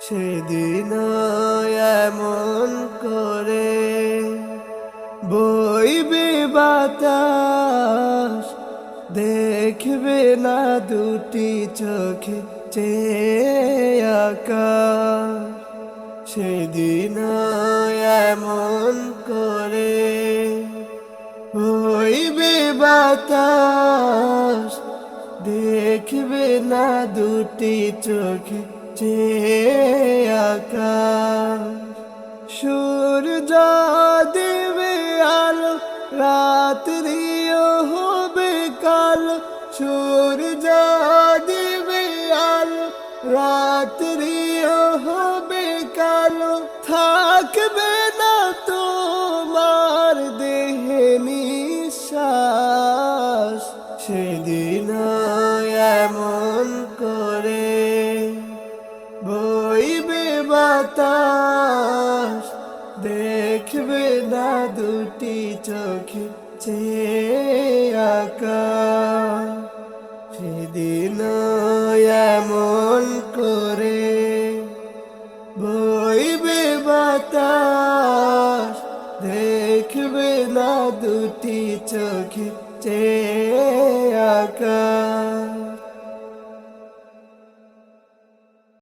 সেদিন এমন করে বইবে বাতাস, দেখবে না দুটি চোখে চেয়ে আকাশ। সেদিন এমন করে বইবে বাতাস, দেখবে না দুটি চোখে চেয়ে আকাশ। সূর্য দেবে আলো, রাত্রিও হবে কালো। সূর্য দেবে আলো, রাত্রিও হবে কালো। থাকবে না তোমার দেহে নিঃশ্বাস। সেদিন এমন করে বইবে বাতাস, দেখবে না দুটি চোখে চেয়ে আকাশ। সেদিন এমন করে বইবে বাতাস, দেখবে না দুটি চোখে চেয়ে আকাশ।